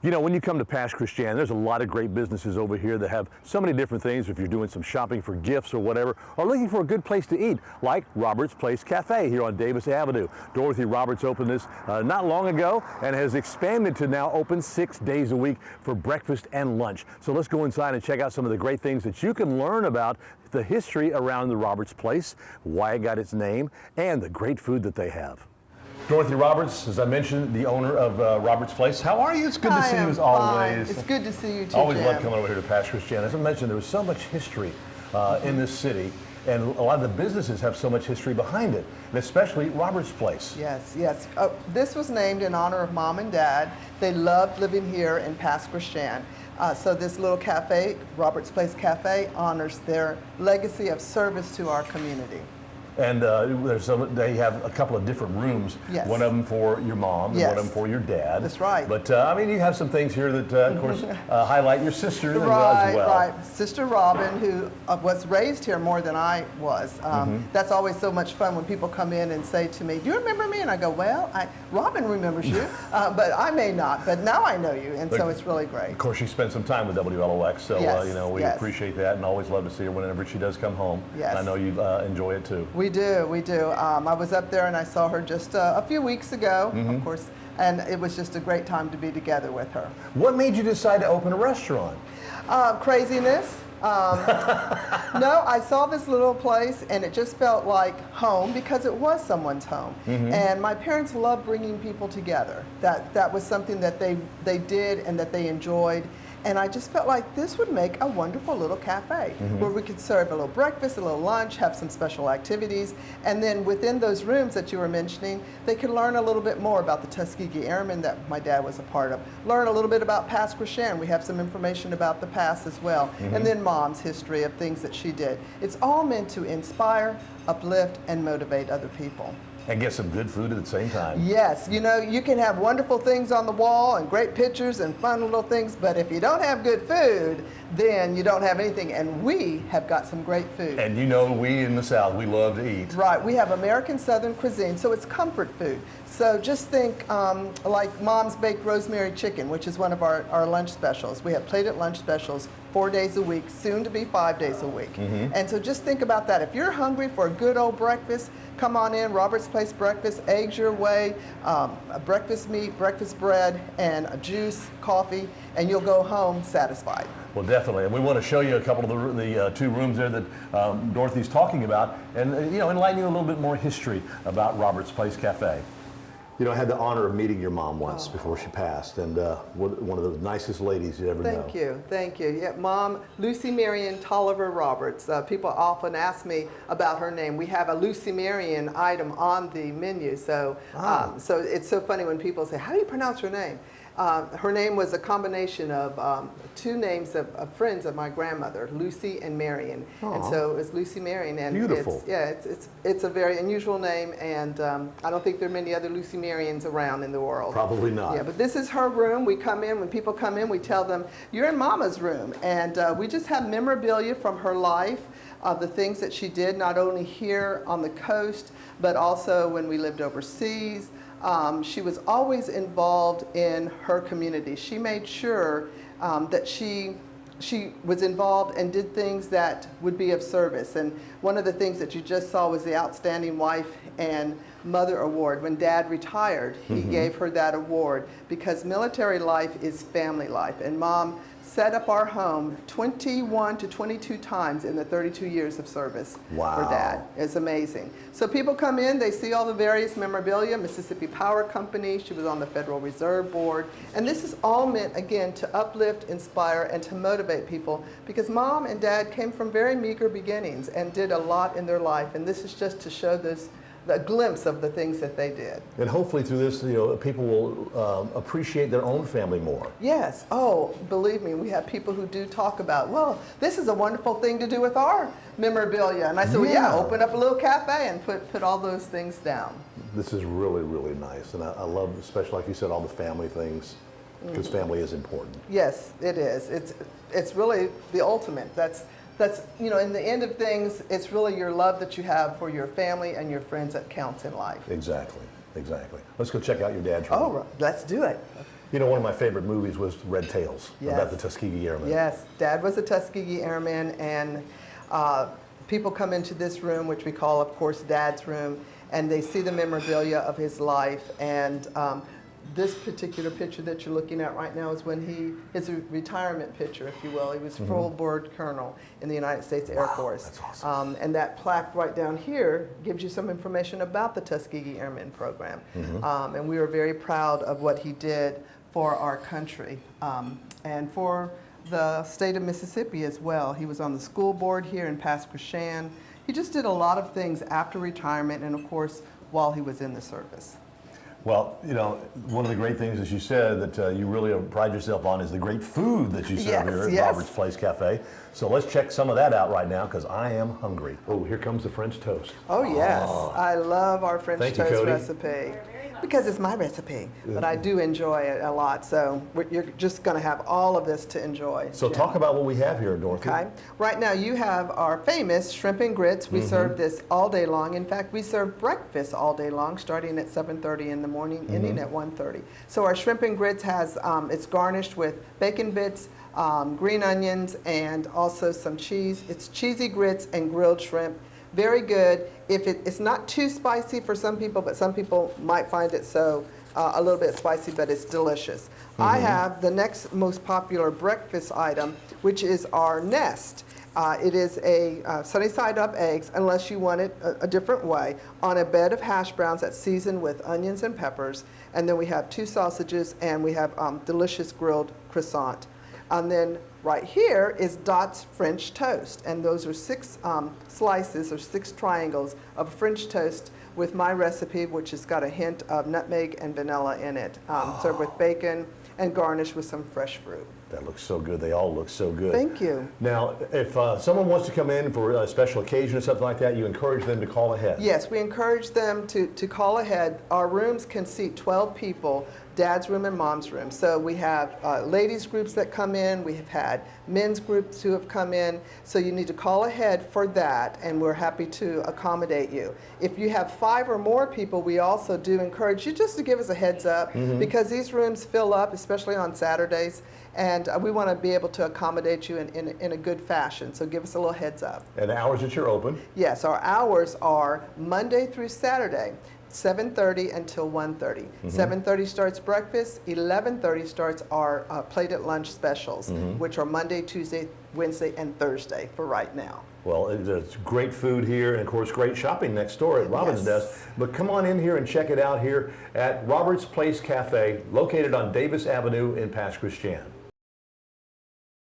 You know, when you come to Pass Christian, there's a lot of great businesses over here that have so many different things. If you're doing some shopping for gifts or whatever, or looking for a good place to eat, like Roberts Place Cafe here on Davis Avenue. Dorothy Roberts opened this not long ago and has expanded to now open 6 days a week for breakfast and lunch. So let's go inside and check out some of the great things that you can learn about the history around the Roberts Place, why it got its name, and the great food that they have. Dorothy Roberts, as I mentioned, the owner of Roberts Place. How are you? It's good to see you as always. It's good to see you too, Always Jim. love coming over here to Pass Christian. As I mentioned, there was so much history in this city, and a lot of the businesses have so much history behind it, and especially Roberts Place. Yes, yes. This was named in honor of Mom and Dad. They loved living here in Pass Christian. So this little cafe, Roberts Place Cafe, honors their legacy of service to our community. And they have a couple of different rooms. Yes. One of them for your mom, and Yes. one of them for your dad. That's right. But I mean, you have some things here that, of course, highlight your sister as well. Right. Sister Robin, who was raised here more than I was. That's always so much fun when people come in and say to me, "Do you remember me?" And I go, "Well, Robin remembers you, but I may not. But now I know you," and so it's really great. Of course, she spent some time with WLOX, so Yes, you know, we appreciate that, and always love to see her whenever she does come home. Yes. And I know you enjoy it too. We do. I was up there and I saw her just a few weeks ago, of course, and it was just a great time to be together with her. What made you decide to open a restaurant? Craziness. No, I saw this little place and it just felt like home because it was someone's home. And my parents loved bringing people together. That was something that they did and that they enjoyed. And I just felt like this would make a wonderful little cafe where we could serve a little breakfast, a little lunch, have some special activities. And then within those rooms that you were mentioning, they could learn a little bit more about the Tuskegee Airmen that my dad was a part of. Learn a little bit about Pass Christian. We have some information about the past as well. And then Mom's history of things that she did. It's all meant to inspire, uplift, and motivate other people. And get some good food at the same time. Yes, you know, you can have wonderful things on the wall and great pictures and fun little things, but if you don't have good food, then you don't have anything. And we have got some great food. And you know, we in the South, we love to eat. Right, we have American Southern cuisine, so it's comfort food. So just think like Mom's Baked Rosemary Chicken, which is one of our lunch specials. We have plated lunch specials 4 days a week, soon to be 5 days a week. And so just think about that. If you're hungry for a good old breakfast, come on in, Roberts Place Breakfast, eggs your way, a breakfast meat, breakfast bread, and a juice, coffee, and you'll go home satisfied. Well, definitely, and we want to show you a couple of the 2 rooms there that Dorothy's talking about, and you know, enlighten you a little bit more history about Roberts Place Cafe. You know, I had the honor of meeting your mom once before she passed, and one of the nicest ladies you ever know. Thank you. Yeah, Mom, Lucy Marion Tolliver Roberts. People often ask me about her name. We have a Lucy Marion item on the menu, so so it's so funny when people say, "How do you pronounce her name?" Her name was a combination of 2 names of friends of my grandmother, Lucy and Marion. And so it's Lucy Marion. And beautiful. It's a very unusual name, and I don't think there are many other Lucy Marions around in the world. Probably not. Yeah, but this is her room. We come in, when people come in, we tell them, "You're in Mama's room." And we just have memorabilia from her life, the things that she did, not only here on the coast, but also when we lived overseas. She was always involved in her community. She made sure that she was involved and did things that would be of service. And one of the things that you just saw was the Outstanding Wife and Mother Award. When Dad retired, he gave her that award because military life is family life. And Mom set up our home 21 to 22 times in the 32 years of service for Dad. It's amazing. So people come in, they see all the various memorabilia, Mississippi Power Company, she was on the Federal Reserve Board, and this is all meant, again, to uplift, inspire, and to motivate people because Mom and Dad came from very meager beginnings and did a lot in their life, and this is just to show a glimpse of the things that they did. And hopefully through this, you know, people will appreciate their own family more. Yes. Oh, believe me, we have people who do talk about, well, this is a wonderful thing to do with our memorabilia. And I said, well, yeah, open up a little cafe and put all those things down. This is really, really nice. And I love, especially like you said, all the family things, because family is important. Yes, it is. It's really the ultimate. That's, you know, in the end of things, it's really your love that you have for your family and your friends that counts in life. Exactly. Let's go check out your dad's room. Oh, let's do it. You know, one of my favorite movies was Red Tails, Yes. about the Tuskegee Airmen. Yes, Dad was a Tuskegee Airman, and people come into this room, which we call, of course, Dad's room, and they see the memorabilia of his life. And this particular picture that you're looking at right now is it's a retirement picture, if you will. He was full board colonel in the United States Air Force. That's awesome. And that plaque right down here gives you some information about the Tuskegee Airmen program. And we are very proud of what he did for our country and for the state of Mississippi as well. He was on the school board here in Pasquishan. He just did a lot of things after retirement and, of course, while he was in the service. Well, you know, one of the great things, as you said, that you really pride yourself on is the great food that you serve here at Robert's Place Cafe. So let's check some of that out right now, because I am hungry. Oh, here comes the French toast. Oh, yes. I love our French toast Cody. recipe. Because it's my recipe, but I do enjoy it a lot. So you're just going to have all of this to enjoy. So Jim. Talk about what we have here, Dorothy. Okay. Right now you have our famous shrimp and grits. We serve this all day long. In fact, we serve breakfast all day long, starting at 7:30 in the morning, ending at 1:30. So our shrimp and grits has, it's garnished with bacon bits, green onions, and also some cheese. It's cheesy grits and grilled shrimp. Very good. If it's not too spicy for some people, but some people might find it so a little bit spicy, but it's delicious. I have the next most popular breakfast item, which is our nest. It is a sunny side up eggs, unless you want it a different way, on a bed of hash browns that's seasoned with onions and peppers. And then we have 2 sausages, and we have delicious grilled croissant. And then right here is Dot's French toast, and those are 6 slices or 6 triangles of French toast with my recipe, which has got a hint of nutmeg and vanilla in it, served with bacon and garnished with some fresh fruit. That looks so good. They all look so good. Thank you. Now, if someone wants to come in for a special occasion or something like that, you encourage them to call ahead. Yes, we encourage them to call ahead. Our rooms can seat 12 people, Dad's room and Mom's room. So we have ladies groups that come in. We have had men's groups who have come in. So you need to call ahead for that, and we're happy to accommodate you. If you have 5 or more people, we also do encourage you just to give us a heads up, because these rooms fill up, especially on Saturdays. And we want to be able to accommodate you in a good fashion, so give us a little heads up. And the hours that you're open? Yes, our hours are Monday through Saturday, 7:30 until 1:30. 7:30 starts breakfast, 11:30 starts our plated lunch specials, which are Monday, Tuesday, Wednesday, and Thursday for right now. Well, it's great food here, and of course, great shopping next door at Robin's Yes. Desk. But come on in here and check it out here at Robert's Place Cafe, located on Davis Avenue in Pasquishan.